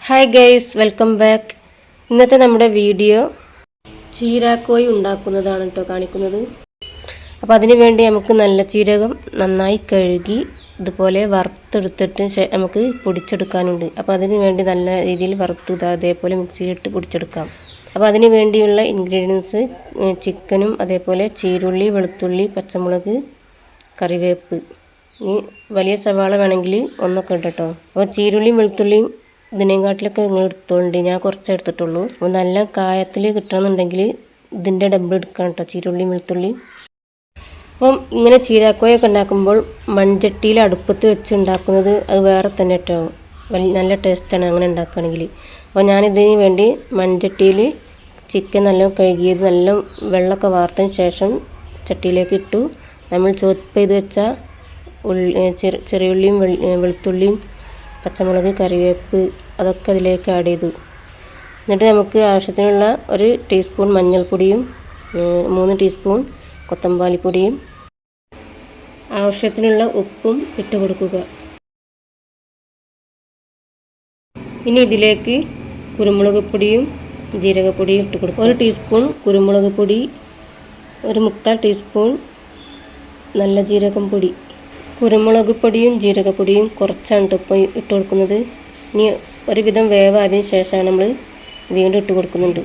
Hi guys, welcome back. ഇന്നത്തെ നമ്മുടെ video ചീരാക്കോയി ഉണ്ടാക്കുന്നതാണ് കേട്ടോ കാണിക്കുന്നത്. അപ്പോൾ അതിന് വേണ്ടി നമുക്ക് നല്ല ജീരകം നന്നായി കഴുകി ഇതുപോലെ വറുത്തെടുത്തിട്ട് നമുക്ക് പൊടിച്ചെടുക്കാനുണ്ട്. അപ്പോൾ അതിന് വേണ്ടി നല്ല രീതിയിൽ വറുത്ത് അതേപോലെ മിക്സിയിലിട്ട് പൊടിച്ചെടുക്കാം. അപ്പോൾ അതിന് വേണ്ടിയുള്ള ഇൻഗ്രീഡിയൻസ് ചിക്കനും അതേപോലെ ചീരുള്ളി, വെളുത്തുള്ളി, പച്ചമുളക്, കറിവേപ്പ്. ഈ വലിയ സവാള വേണമെങ്കിൽ ഒന്നൊക്കെ ഉണ്ട് കേട്ടോ. അപ്പോൾ ചീരുള്ളിയും വെളുത്തുള്ളിയും ഇതിനെക്കാട്ടിലൊക്കെ നിങ്ങൾ എടുത്തോണ്ട്, ഞാൻ കുറച്ച് എടുത്തിട്ടുള്ളൂ. അപ്പോൾ നല്ല കായത്തിൽ കിട്ടണമെന്നുണ്ടെങ്കിൽ ഇതിൻ്റെ ഡബിൾ എടുക്കണം കേട്ടോ, ചീരുള്ളി വെളുത്തുള്ളി. അപ്പം ഇങ്ങനെ ചീരാക്കോയൊക്കെ ഉണ്ടാക്കുമ്പോൾ മൺചട്ടിയിൽ അടുപ്പത്ത് വെച്ച് ഉണ്ടാക്കുന്നത് അത് വേറെ തന്നെ കേട്ടോ, നല്ല ടേസ്റ്റാണ് അങ്ങനെ ഉണ്ടാക്കുകയാണെങ്കിൽ. അപ്പോൾ ഞാനിതിന് വേണ്ടി മൺചട്ടിയിൽ ചിക്കൻ നല്ല കഴുകിയത് നല്ല വെള്ളമൊക്കെ വാർത്തതിന് ശേഷം ചട്ടിയിലേക്ക് ഇട്ടു. നമ്മൾ ചോപ്പ് ചെയ്ത് വെച്ച ചെറിയുള്ളിയും വെളുത്തുള്ളിയും പച്ചമുളക്, കറിവേപ്പ് അതൊക്കെ അതിലേക്ക് ആഡ് ചെയ്തു. എന്നിട്ട് നമുക്ക് ആവശ്യത്തിനുള്ള 1 ടീസ്പൂൺ മഞ്ഞൾപ്പൊടിയും 3 ടീസ്പൂൺ കൊത്തമ്പാലിപ്പൊടിയും ആവശ്യത്തിനുള്ള ഉപ്പും ഇട്ട് കൊടുക്കുക. ഇനി ഇതിലേക്ക് കുരുമുളക് പൊടിയും ജീരകപ്പൊടിയും ഇട്ട് കൊടുക്കുക. 1 ടീസ്പൂൺ കുരുമുളക് പൊടി, 1/4 ടീസ്പൂൺ നല്ല ജീരകം പൊടി. കുരുമുളക് പൊടിയും ജീരകപ്പൊടിയും കുറച്ചാണ് ഇപ്പോൾ ഇട്ട് കൊടുക്കുന്നത്. ഇനി ഒരുവിധം വേവായതിന് ശേഷമാണ് നമ്മൾ വീണ്ടും ഇട്ട് കൊടുക്കുന്നുണ്ട്.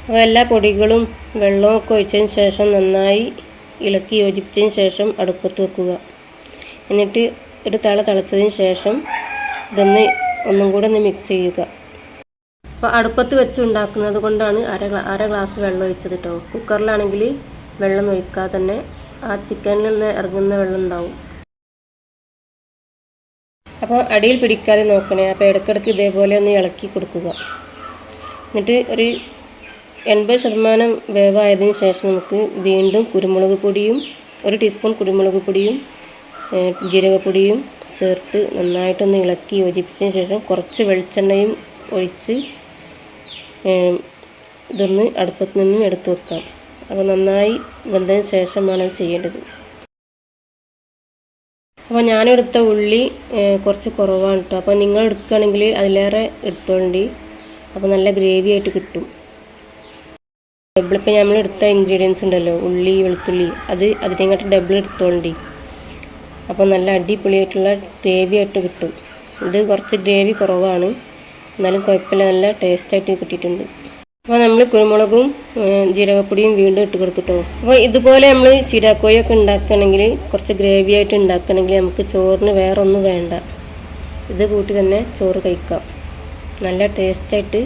അപ്പോൾ എല്ലാ പൊടികളും വെള്ളമൊക്കെ ഒഴിച്ചതിന് ശേഷം നന്നായി ഇളക്കി യോജിപ്പിച്ചതിന് ശേഷം അടുപ്പത്ത് വെക്കുക. എന്നിട്ട് ഒരു തിളച്ചതിന് ശേഷം ഇതൊന്ന് ഒന്നും കൂടെ ഒന്ന് മിക്സ് ചെയ്യുക. അപ്പോൾ അടുപ്പത്ത് വെച്ച് ഉണ്ടാക്കുന്നത് കൊണ്ടാണ് അര ഗ്ലാസ് വെള്ളം ഒഴിച്ചത് കേട്ടോ. കുക്കറിലാണെങ്കിൽ വെള്ളം ഒഴിക്കാതെ തന്നെ ആ ചിക്കനിൽ നിന്ന് ഇറങ്ങുന്ന വെള്ളം ഉണ്ടാവും. അപ്പോൾ അടിയിൽ പിടിക്കാതെ നോക്കണേ. അപ്പോൾ ഇടയ്ക്കിടയ്ക്ക് ഇതേപോലെ ഒന്ന് ഇളക്കി കൊടുക്കുക. എന്നിട്ട് ഒരു 80% വേവായതിന് ശേഷം നമുക്ക് വീണ്ടും കുരുമുളക് പൊടിയും 1 ടീസ്പൂൺ കുരുമുളക് പൊടിയും ജീരകപ്പൊടിയും ചേർത്ത് നന്നായിട്ടൊന്ന് ഇളക്കി യോജിപ്പിച്ചതിന് ശേഷം കുറച്ച് വെളിച്ചെണ്ണയും ഒഴിച്ച് ഇതൊന്ന് അടുപ്പത്ത് നിന്നും എടുത്ത് വെക്കാം. അപ്പോൾ നന്നായി വെന്തതിന് ശേഷമാണ് ചെയ്യേണ്ടത്. അപ്പോൾ ഞാനെടുത്ത ഉള്ളി കുറച്ച് കുറവാണ് കേട്ടോ. അപ്പോൾ നിങ്ങൾ എടുക്കുകയാണെങ്കിൽ അതിലേറെ എടുത്തോണ്ടി. അപ്പോൾ നല്ല ഗ്രേവി ആയിട്ട് കിട്ടും. ഡബിളിപ്പോൾ നമ്മൾ എടുത്ത ഇൻഗ്രീഡിയൻസ് ഉണ്ടല്ലോ, ഉള്ളി വെളുത്തുള്ളി, അതിനെക്കാട്ടി ഡബിൾ എടുത്തോണ്ടി. അപ്പോൾ നല്ല അടിപൊളിയായിട്ടുള്ള ഗ്രേവി ആയിട്ട് കിട്ടും. ഇത് കുറച്ച് ഗ്രേവി കുറവാണ്, എന്നാലും കുഴപ്പമില്ല, നല്ല ടേസ്റ്റായിട്ട് കിട്ടിയിട്ടുണ്ട്. അപ്പോൾ നമ്മൾ കുരുമുളകും ജീരകപ്പൊടിയും വീണ്ടും ഇട്ട് കൊടുക്കട്ടോ. അപ്പോൾ ഇതുപോലെ നമ്മൾ ചീരാക്കോയൊക്കെ ഉണ്ടാക്കുകയാണെങ്കിൽ കുറച്ച് ഗ്രേവി ആയിട്ട് ഉണ്ടാക്കുകയാണെങ്കിൽ നമുക്ക് ചോറിന് വേറെ ഒന്നും വേണ്ട, ഇത് കൂട്ടി തന്നെ ചോറ് കഴിക്കാം. നല്ല ടേസ്റ്റായിട്ട്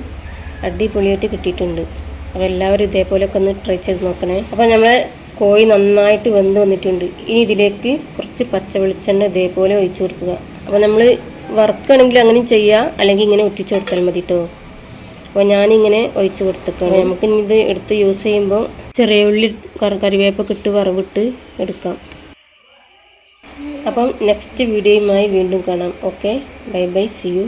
അടിപൊളിയായിട്ട് കിട്ടിയിട്ടുണ്ട്. അപ്പോൾ എല്ലാവരും ഇതേപോലെയൊക്കെ ഒന്ന് ട്രൈ ചെയ്ത് നോക്കണേ. അപ്പോൾ നമ്മളെ കോഴി നന്നായിട്ട് വെന്ത് വന്നിട്ടുണ്ട്. ഇനി ഇതിലേക്ക് കുറച്ച് പച്ച വെളിച്ചെണ്ണ ഇതേപോലെ ഒഴിച്ചു കൊടുക്കുക. അപ്പോൾ നമ്മൾ വറുക്കുകയാണെങ്കിൽ അങ്ങനെയും ചെയ്യുക, അല്ലെങ്കിൽ ഇങ്ങനെ ഒറ്റിച്ച് കൊടുത്താൽ മതി കേട്ടോ. അപ്പോൾ ഞാനിങ്ങനെ ഒഴിച്ച് കൊടുത്തേക്കാണ്. നമുക്ക് ഇനി ഇത് എടുത്ത് യൂസ് ചെയ്യുമ്പോൾ ചെറിയ ഉള്ളി കറിവേപ്പൊക്കെ ഇട്ട് വറവിട്ട് എടുക്കാം. അപ്പം നെക്സ്റ്റ് വീഡിയോയുമായി വീണ്ടും കാണാം. Okay, bye bye, see U.